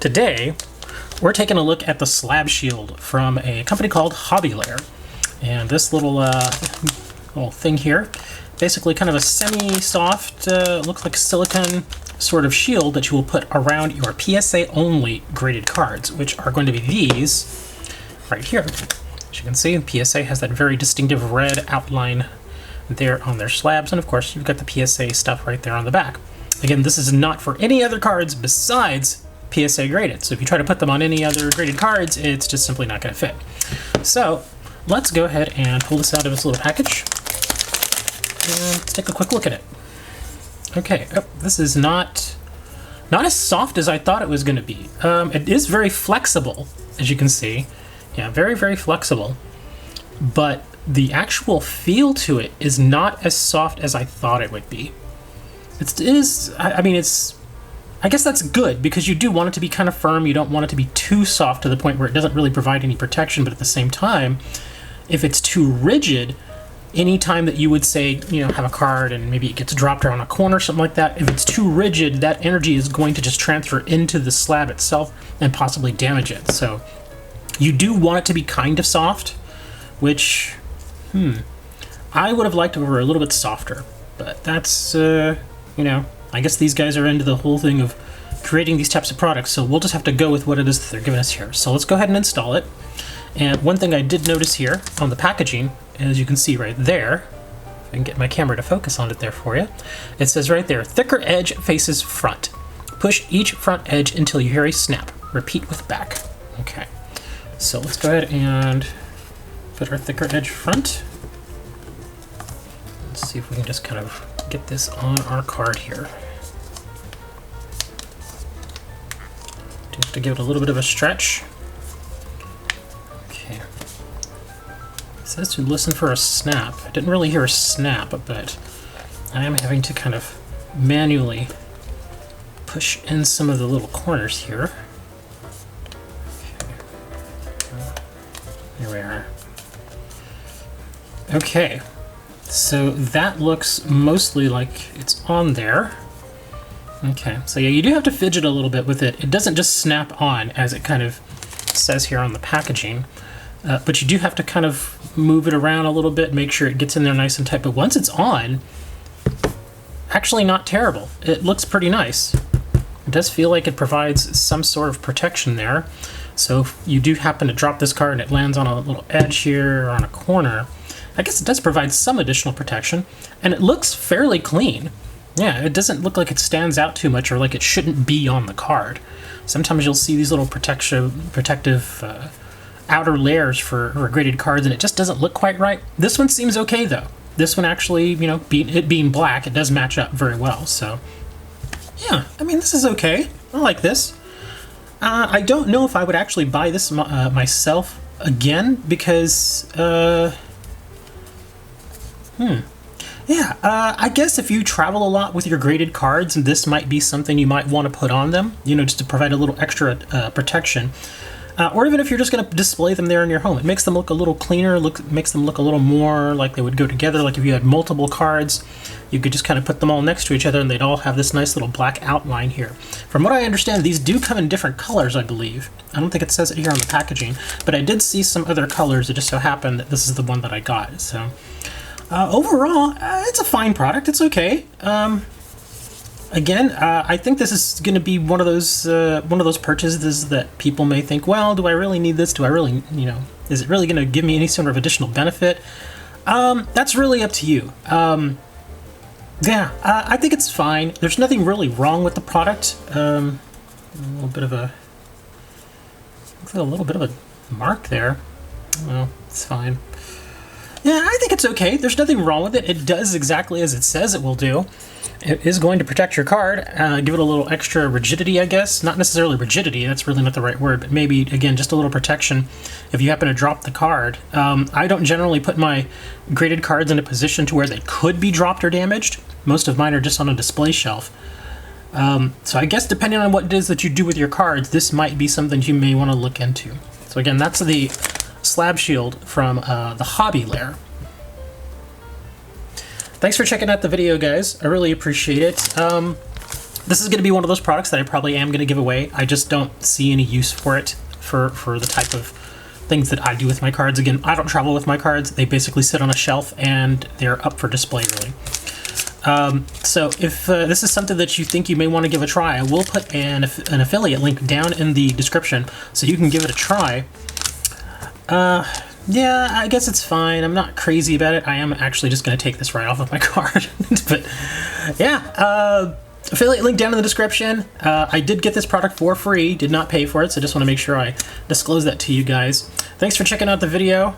Today, we're taking a look at the slab shield from a company called Lair. And this little thing here, basically kind of a semi-soft, looks like silicone sort of shield that you will put around your PSA only graded cards, which are going to be these right here. As you can see, PSA has that very distinctive red outline there on their slabs, and of course you've got the PSA stuff right there on the back. Again, this is not for any other cards besides PSA graded, so if you try to put them on any other graded cards, it's just simply not going to fit. So let's go ahead and pull this out of its little package and let's take a quick look at it. Okay, this is not as soft as I thought it was going to be. It is very flexible, as you can see. Yeah, very, very flexible. But the actual feel to it is not as soft as I thought it would be. I guess that's good, because you do want it to be kind of firm. You don't want it to be too soft to the point where it doesn't really provide any protection, but at the same time, if it's too rigid, any time that you would say, have a card and maybe it gets dropped around a corner or something like that, if it's too rigid, that energy is going to just transfer into the slab itself and possibly damage it. So you do want it to be kind of soft, which, I would have liked if it were a little bit softer, but that's, I guess these guys are into the whole thing of creating these types of products, so we'll just have to go with what it is that they're giving us here. So let's go ahead and install it. And one thing I did notice here on the packaging, as you can see right there, if I can get my camera to focus on it there for you, it says right there, thicker edge faces front. Push each front edge until you hear a snap. Repeat with back. Okay, so let's go ahead and put our thicker edge front. Let's see if we can just kind of get this on our card here. Do have to give it a little bit of a stretch. Okay. It says to listen for a snap. I didn't really hear a snap, but I am having to kind of manually push in some of the little corners here. Okay. Here we are. Okay. So that looks mostly like it's on there. Okay, so yeah, you do have to fidget a little bit with it. It doesn't just snap on, as it kind of says here on the packaging, but you do have to kind of move it around a little bit, make sure it gets in there nice and tight. But once it's on, actually not terrible. It looks pretty nice. It does feel like it provides some sort of protection there. So if you do happen to drop this card and it lands on a little edge here or on a corner, I guess it does provide some additional protection, and it looks fairly clean. Yeah, it doesn't look like it stands out too much or like it shouldn't be on the card. Sometimes you'll see these little protective outer layers for graded cards, and it just doesn't look quite right. This one seems okay, though. This one actually, it being black, it does match up very well. So, yeah, I mean, this is okay. I like this. I don't know if I would actually buy this myself again, because... Yeah, I guess if you travel a lot with your graded cards, this might be something you might want to put on them, just to provide a little extra protection. Or even if you're just going to display them there in your home. It makes them look a little cleaner, makes them look a little more like they would go together. Like if you had multiple cards, you could just kind of put them all next to each other and they'd all have this nice little black outline here. From what I understand, these do come in different colors, I believe. I don't think it says it here on the packaging, but I did see some other colors. It just so happened that this is the one that I got, so... overall, it's a fine product. It's okay. Again, I think this is going to be one of those purchases that people may think, well, do I really need this? Do I really, is it really going to give me any sort of additional benefit? That's really up to you. Yeah, I think it's fine. There's nothing really wrong with the product. A little bit of a mark there. Well, it's fine. Yeah, I think it's okay. There's nothing wrong with it. It does exactly as it says it will do. It is going to protect your card, give it a little extra rigidity, I guess. Not necessarily rigidity, that's really not the right word, but maybe, again, just a little protection if you happen to drop the card. I don't generally put my graded cards in a position to where they could be dropped or damaged. Most of mine are just on a display shelf. So I guess depending on what it is that you do with your cards, this might be something you may want to look into. So again, that's the slab shield from the Lair. Thanks for checking out the video, guys. I really appreciate it. This is going to be one of those products that I probably am going to give away. I just don't see any use for it for the type of things that I do with my cards. Again, I don't travel with my cards. They basically sit on a shelf and they're up for display, really. So if this is something that you think you may want to give a try, I will put an affiliate link down in the description so you can give it a try. Yeah, I guess it's fine. I'm not crazy about it. I am actually just going to take this right off of my card. But yeah, affiliate link down in the description. I did get this product for free, did not pay for it, so just want to make sure I disclose that to you guys. Thanks for checking out the video.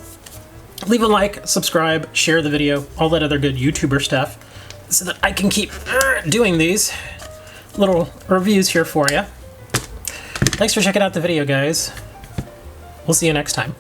Leave a like, subscribe, share the video, all that other good YouTuber stuff, so that I can keep doing these little reviews here for you. Thanks for checking out the video, guys. We'll see you next time.